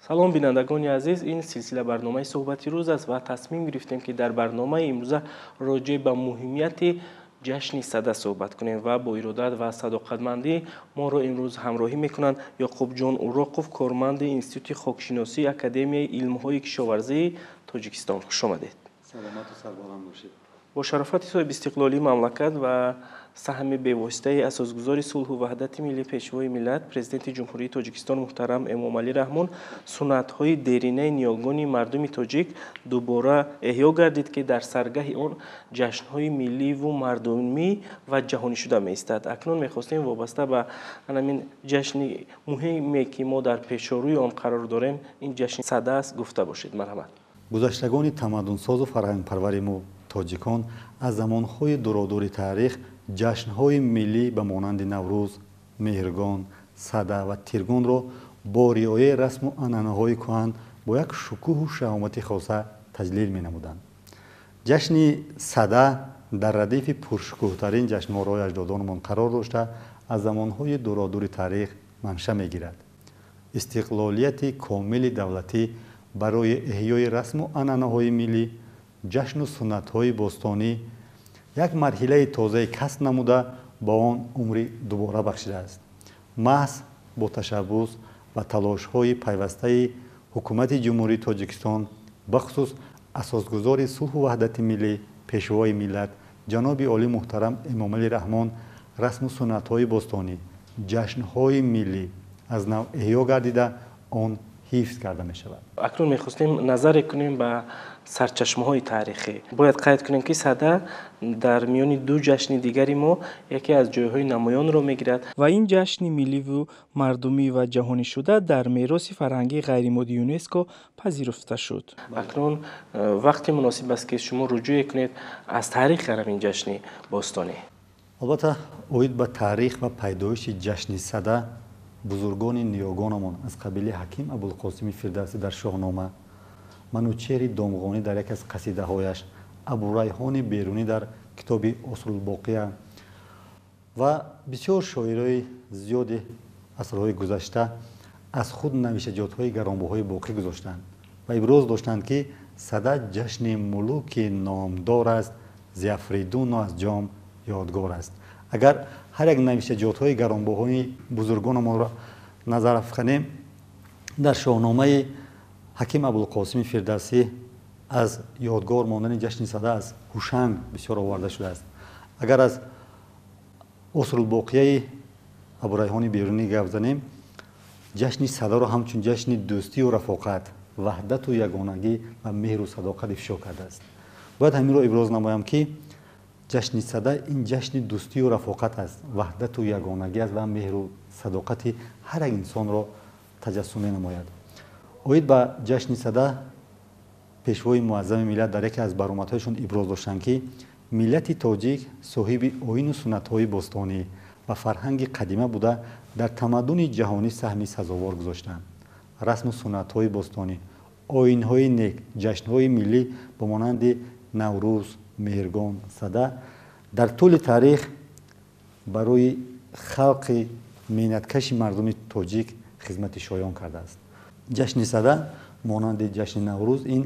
салом бинандагони азиз, ин силсила барномаи суҳбати рӯз аст ва тасмим гирифтем ки дар барномаи имрӯза роҷеъ ба муҳимияти ҷашни сада суҳбат кунем ва бо иродат ва садоқатмандӣ моро имрӯз ҳамроҳӣ мекунанд Ёқубҷон Уроқов, корманди Институти хокшиносии Академияи илмҳои кишоварзии Тоҷикистон. Хуш омадед. саломату сарбаланд бошед. бо шарофати соҳиби истиқлолии мамлакат ва саҳми бевоситаи асосгузори сулҳу ваҳдати миллӣ пешвои миллат Президенти Ҷумҳурии Тоҷикистон муҳтарам Эмомалӣ Раҳмон суннатҳои деринаи ниёгони мардуми тоҷик дубора эҳё гардид ки дар саргаҳи он ҷашнҳои милливу мардумӣ ва ҷаҳонишуда меистад. Акнун мехостем вобаста ба ҳамин ҷашни муҳиме ки мо дар пешорӯи он қарор дорем, ин ҷашни сада аст, гуфта бошед. Марҳамат. гузаштагони тамаддунсозу фарҳангпарвари мо тоҷикон аз замонҳои дуrodури таърих ҷашнҳои миллӣ ба монанди Наврӯз, Меҳргон, Сада ва Тиргонро бо риояи расму анъанаҳои кӯҳан бо як шукӯҳу шаҳомати хоса таҷлил менамуданд. ҷашни Сада дар радифи пуршукӯҳтарин ҷашнвораҳои аҷдодонамон қарор дошта аз замонҳои дуrodури таърих манша мегирад. истиқлолияти комили давлатӣ барои эҳёи расму анъанаҳои миллӣ, ҷашну суннатҳои бостонӣ як марҳилаи тозаи касб намуда ба он умри дубора бахшидааст. маҳз бо ташаббус ва талошҳои пайвастаи ҳукумати ҷумҳурии Тоҷикистон бахусус асосгузори сулҳу ваҳдати миллӣ пешвои миллат ҷаноби олӣ муҳтарам Эмомалӣ Раҳмон расму суннатҳои бостонӣ, ҷашнҳои миллӣ аз нав эҳё гардида он ҳифз карда мешавад. акнун мехостем назаре кунем ба сарчашмаҳои таърихӣ. Бояд қайд кунем ки Сада дар миёни ду ҷашни дигари мо яке аз ҷойҳои намоёнро мегирад ва ин ҷашни милливу мардумӣ ва ҷаҳонишуда дар мероси фарҳангии ғайримодди ЮНЕСКО пазируфта шуд. Акнун вақти муносиб аст ки шумо руҷӯе кунед аз таърихи ҳамин ҷашни бостонӣ. албатта оид ба таърих ва пайдоиши ҷашни Сада бузургони ниёгонамон аз қабили Ҳаким Абулқосими Фирдавсӣ дар Шоҳнома, Манучери Домғонӣ дар яке аз қасидаҳояш, Абурайҳони Берунӣ дар китоби Осрулбоқия ва бисёр шоирои зиёди асрҳои гузашта аз худ навишаҷотҳои гаронбоҳои боқӣ гузоштанд ва иброз доштанд ки Сада ҷашни мулуки номдор аст, зиафридуну аз ҷом ёдгор аст. агар ҳар як навишаҷотҳои гаронбоҳои бузургонамонро назар афканем, дар Шоҳномаи Ҳаким Абулқосими Фирдавсӣ аз ёдгор мондани ҷашни Сада аз Ҳушанг бисёр оварда шудааст. агар аз Осрулбоқияи Абурайҳони Берунӣ гап занем, ҷашни Садаро ҳамчун ҷашни дӯстию рафоқат, ваҳдату ягонагӣ ва меҳру садоқат ифшо кардааст. бояд ҳаминро иброз намоям ки ҷашни Сада ин ҷашни дӯстию рафоқат аст, ваҳдату ягонагӣ аст ва меҳру садоқати ҳар як инсонро таҷассум менамояд. оид ба ҷашни Сада пешвои муаззами миллат дар яке аз баромадҳояшон иброз доштанд ки миллати тоҷик соҳиби оину суннатҳои бостонӣ ва фарҳанги қадима буда дар тамаддуни ҷаҳонӣ саҳми сазовор гузоштанд. расму суннатҳои бостонӣ, оинҳои нек, ҷашнҳои миллӣ ба монанди Наврӯз, Меҳргон, Сада дар тӯли таърих барои халқи меҳнаткаши мардуми тоҷик хизмати шоён кардааст. ҷашни Сада монанди ҷашни Наврӯз ин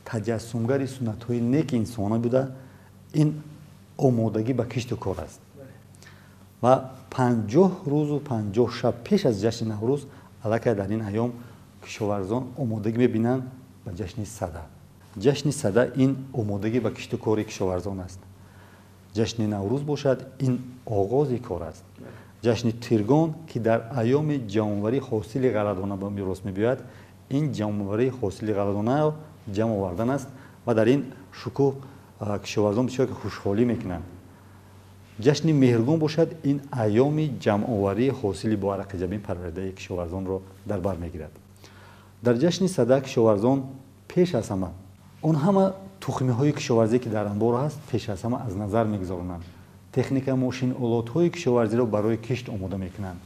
таҷассумгари суннатҳои неки инсонӣ буда ин омодагӣ ба кишту кор аст. ва 50 рӯзу 50 шаб пеш аз ҷашни Наврӯз аллакай дар ин айём кишоварзон омодагӣ мебинанд ба ҷашни Сада. ҷашни Сада ин омодагӣ ба кишту кори кишоварзон аст. ҷашни Наврӯз бошад, ин оғози кор аст. ҷашни Тиргон ки дар айёми ҷамъоварии ҳосили ғаладона ба мирос мебиёяд, ин ҷамъоварии ҳосили ғаладонаро ҷамъ овардан аст ва дар ин шукӯҳ кишоварзон бисёр хушҳолӣ мекунанд. ҷашни Меҳргон бошад, ин айёми ҷамъоварии ҳосили бо арақи ҷабин парваридаи кишоварзонро дар бар мегирад. дар ҷашни Сада кишоварзон пеш аз ҳама он ҳама тухмиҳои кишоварзӣ ки дар анбор ҳаст пеш аз ҳама аз назар мегузаронанд. техника мошинолотҳои кишоварзиро барои кишт омода мекунанд.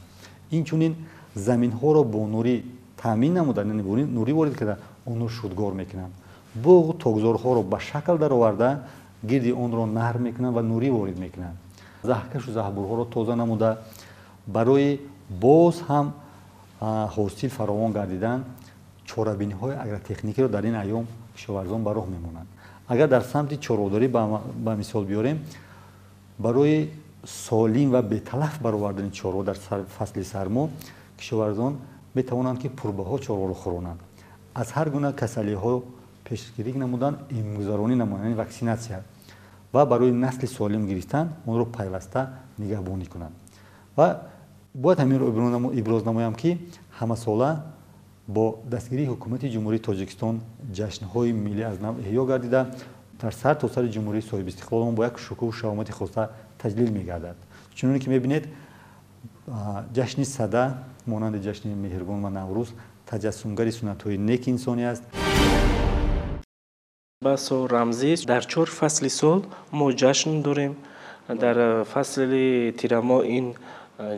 инчунин заминҳоро бо нурӣ таъмин намуда, нурӣ ворид карда онро шудгор мекунанд. буғ тогзорҳоро ба шакл дароварда гирди онро наҳр мекунанд ва нурӣ ворид мекунанд. заҳкашу заҳбурҳоро тоза намуда барои боз ҳам ҳосил фаровон гардидан чорабиниҳои агротехникиро дар ин айём кишоварзон ба роҳ мемонанд. Агар дар самти чородорӣ ба мисол биёрем, барои солим ва беталаф баровардани чорва дар фасли сармо кишоварзон метавонанд ки пурбаҳо чорваро хуронанд. аз ҳар гуна касалиҳо пешгирӣ намуданд, иммунгузаронӣ намуданд, яъне ваксинатсия, ва барои насли солим гирифтан онро пайваста нигаҳбонӣ кунанд. ва бояд ҳаминро иброз намоям ки ҳамасола бо дастгирии ҳукумати ҷумҳурии Тоҷикистон ҷашнҳои миллӣ аз нав эҳё гардида дар сартосари ҷумҳурии соҳиби истиқлол бо як шукӯҳу шаҳомати хоса таҷлил мегардад. чуноне ки мебинед, ҷашни сада монанди ҷашни меҳрибон ва наврӯз таҷассумгари суннатҳои неки инсонӣ аст. баҳсо рамзӣ дар 4 фасли сол мо ҷашн дорем. дар фасли тирамоҳ ин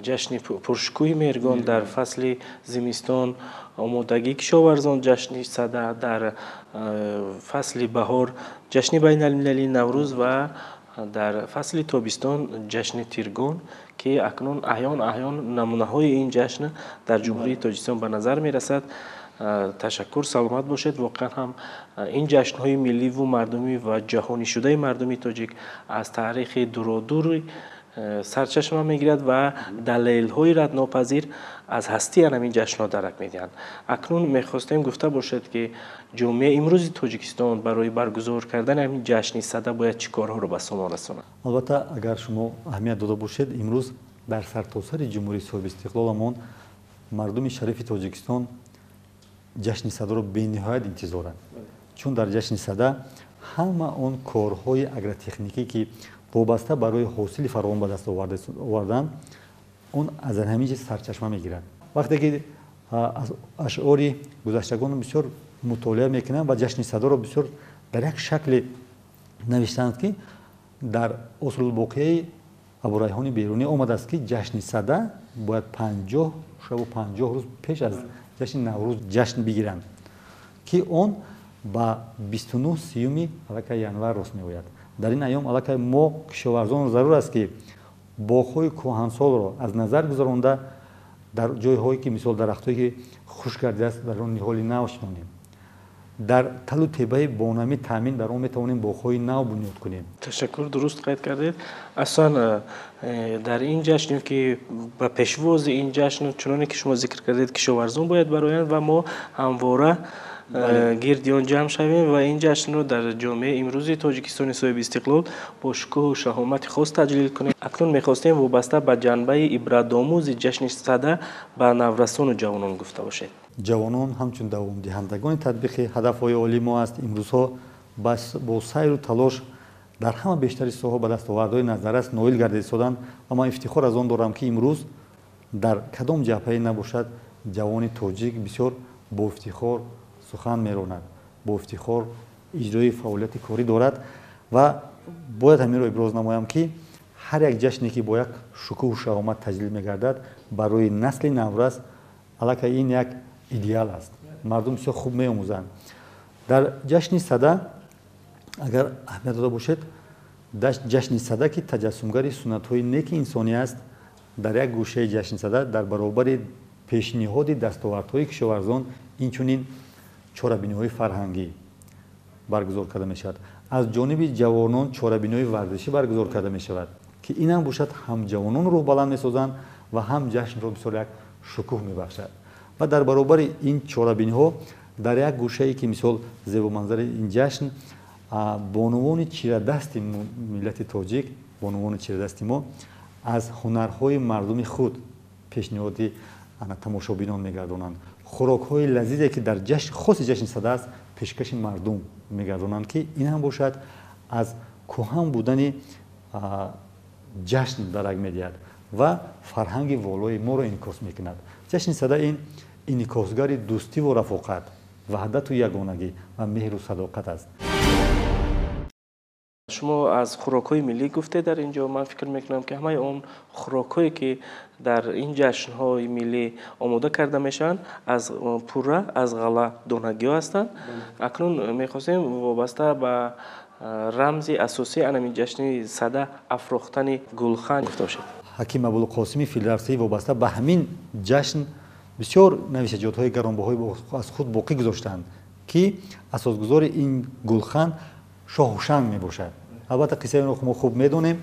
ҷашни пуршукӯҳи мергон, дар фасли зимистон омодагии кишоварзон ҷашни сада, дар фасли баҳор ҷашни байналмилалии наврӯз ва дар фасли тобистон ҷашни тиргон ки акнун аҳён намунаҳои ин ҷашн дар ҷумҳурии Тоҷикистон ба назар мерасад. ташаккур, саломат бошед. воқеан ҳам ин ҷашнҳои милливу мардумӣ ва ҷаҳонишудаи мардуми тоҷик аз таърихи дуродур сарчашма мегирад ва далелҳои раднопазир аз ҳастии ҳамин ҷашнҳо дарак медиҳанд. акнун мехостем гуфта бошед ки ҷомеаи имрӯзи Тоҷикистон барои баргузор кардани ҳамин ҷашни сада бояд чӣ корҳоро ба сомо расонад? албатта, агар шумо аҳамият дода бошед, имрӯз дар сартосари ҷумҳурии соҳиби истиқлоламон мардуми шарифи Тоҷикистон ҷашни садоро бениҳоят интизоранд. чун дар ҷашни сада ҳама он корҳои агротехникӣ ки вобаста барои ҳосили фаровон ба даст овардан, он аз ҳамин чиз сарчашма мегирад. вақте ки аз ашъори гузаштагон бисёр мутолиа мекунанд ва ҷашни садоро бисёр дар як шакли навиштаанд ки дар осрулбоқияи абурайҳони берунӣ омадааст ки ҷашни сада бояд 50 шабу 50 рӯз пеш аз ҷашни наврӯз ҷашн бигиранд, ки он ба 29-30 аллакай январ рост меояд. дар ин айём аллакай мо кишоварзон зарур аст ки боғҳои кӯҳансолро аз назар гузаронда дар ҷойҳое ки мисол дарахтое ки хушк гардидааст дар он ниҳоли нав шонем. дар талу тебаи бонамӣ таъмин дар он метавонем боғҳои нав бунёд кунем. ташаккур, дуруст қайд кардед. аслан дар ин ҷашн ки ба пешвози ин ҷашн чуноне ки шумо зикр кардед кишоварзон бояд бароянд ва мо ҳамвора гирди он ҷамъ шавем ва ин ҷашнро дар ҷомеаи имрӯзи Тоҷикистони соҳиби истиқлол бо шукӯҳу шаҳомати хос таҷлил кунем. акнун мехостем вобаста ба ҷанбаи ибратомӯзи ҷашни сада ба наврасону ҷавонон гуфта бошед. ҷавонон ҳамчун давомдиҳандагони татбиқи ҳадафҳои олии мо аст. имрӯзҳо бо сайру талош дар ҳама бештари соҳаҳо ба дастовардҳои назаррас ноил гардида истоданд ва ман ифтихор аз он дорам ки имрӯз дар кадом ҷабҳае набошад ҷавони тоҷик бисёр бо ифтихор сухан меронад, бо ифтихор иҷрои фаъолияти корӣ дорад ва бояд ҳаминро иброз намоям ки ҳар як ҷашне ки бо як шукӯҳу шаҳомат таҷлил мегардад барои насли наврас аллакай ин як идеал аст. мардум бисёр хуб меомӯзанд. дар ҷашни сада агар аҳамият дода бошед, ҷашни сада ки таҷассумгари суннатҳои неки инсонӣ аст, дар як гӯшаи ҷашни сада дар баробари пешниҳоди дастовардҳои кишоварзон инчунин чорабиниҳои фарҳангӣ баргузор карда мешавад. аз ҷониби ҷавонон чорабиниҳои варзишӣ баргузор карда мешавад ки инам бошад ҳам ҷавонон рӯҳбаланд месозанд ва ҳам ҷашнро бисёр як шукӯҳ мебахшад. ва дар баробари ин чорабиниҳо дар як гӯшае ки мисол зебоманзари ин ҷашн бонувони чирадасти миллати тоҷик, бонувони чирадасти мо аз ҳунарҳои мардуми худ пешниҳоди тамошобинон мегардонанд. хӯрокҳои лазизе ки дар хоси ҷашни сада аст пешкаши мардум мегардонанд ки ин ҳам бошад аз кӯҳан будани ҷашн дарак медиҳад ва фарҳанги волои моро инъикос мекунад. ҷашни сада ин инъикосгари дӯстиву рафоқат, ваҳдату ягонагӣ ва меҳру садоқат аст. шумо аз хӯрокҳои миллӣ гуфтед дар инҷо. ман фикр мекунам ки ҳамаи он хӯрокҳое ки дар ин ҷашнҳои миллӣ омода карда мешаванд аз пурра аз ғала донагиҳо ҳастанд. акнун мехостем вобаста ба рамзи асосии анамин ҷашни сада афрохтани гулхан гуфта бошед. ҳаким абулқосими филрафсӣ вобаста ба ҳамин ҷашн бисёр нависаҷотҳои гаронбаҳои аз худ боқӣ гузоштанд ки асосгузори ин гулхан шоҳушанг мебошад. албатта қиссаи онро мо хуб медонем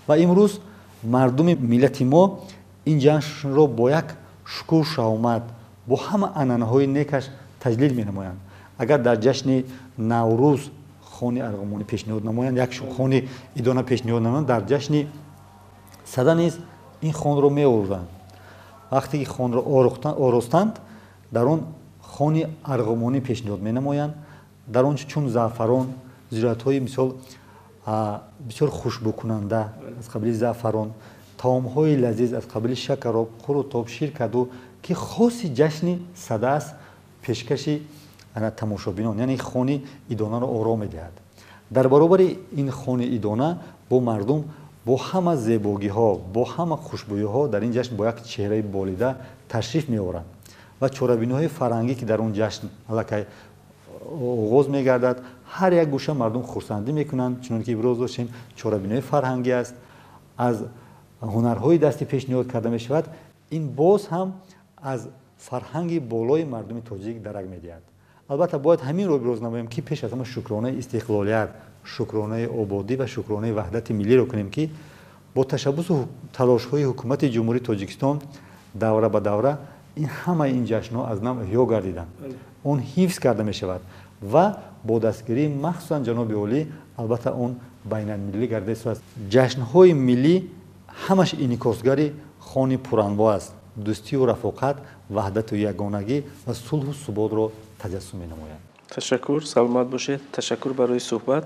ва имрӯз мардуми миллати мо ин ҷашнро бо як шукӯҳ шаҳомат бо ҳама анъанаҳои некаш таҷлил менамоянд. агар дар ҷашни наврӯз хони арғумонӣ пешниҳод намоянд, як хони идона пешниҳод намоянд, дар ҷашни сада низ ин хонро меоруданд. вақте ки хонро оростанд, дар он хони арғумонӣ пешниҳод менамоянд. дар он чун заъфарон, зироятҳои мисол бисёр хушбӯкунанда аз қабили заъфарон, таомҳои лазиз аз қабили шакароб, қурутоб, ширкаду ки хоси ҷашни сада аст, пешкаши тамошобинон, яъне хони идонаро ором медиҳад. дар баробари ин хони идона бо мардум бо ҳама зебогиҳо, бо ҳама хушбӯйиҳо дар ин ҷашн бо як чеҳраи болида ташриф меоранд ва чорабиниҳои фарҳангӣ ки дар он ҷашн аллакай оғоз мегардад, ҳар як гӯша мардум хурсандӣ мекунанд. чунон ки иброз доштем, чорабиниҳои фарҳангӣ аст, аз ҳунарҳои дастӣ пешниҳод карда мешавад. ин боз ҳам аз фарҳанги болои мардуми тоҷик дарак медиҳад. албатта бояд ҳаминро иброз намоем ки пеш аз ҳама шукронаи истиқлолият, шукронаи ободӣ ва шукронаи ваҳдати миллиро кунем ки бо ташаббусу талошҳои ҳукумати ҷумҳурии Тоҷикистон давра ба давра ин ҳамаи ин ҷашнҳо аз нав иҳё гардиданд. он ҳифз карда мешавад ва бо дастгирии махсусан ҷаноби олӣ албатта он байналмиллӣ гарда истодааст. ҷашнҳои миллӣ ҳамаш инъикосгари хони пуранво аст. дӯстию рафоқат, ваҳдату ягонагӣ ва сулҳу суботро таҷассум менамояд. ташаккур, саломат бошед. ташаккур барои суҳбат.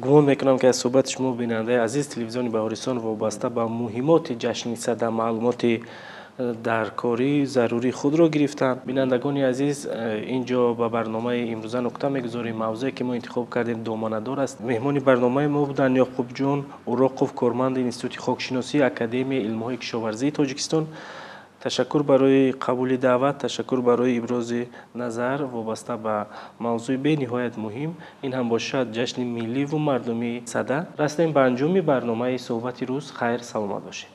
гумон мекунам ки аз суҳбати шумо бинандаи азиз телевизиони Баҳористон вобаста ба муҳимоти ҷашни сада маълумоти даркорӣ зарурӣ худро гирифтанд. бинандагони азиз, инҷо ба барномаи имрӯза нуқта мегузорем. мавзӯе ки мо интихоб кардем домонадор аст. меҳмони барномаи мо буданд Ёқубҷон Уроқов, корманди Институти хокшиносии Академияи илмҳои кишоварзии Тоҷикистон. ташаккур барои қабули даъват, ташаккур барои ибрози назар вобаста ба мавзӯи бениҳоят муҳим. ин ҳам бошад ҷашни милливу мардумии сада. растем ба анҷоми барномаи суҳбати рӯз. хайр, саломат бошед.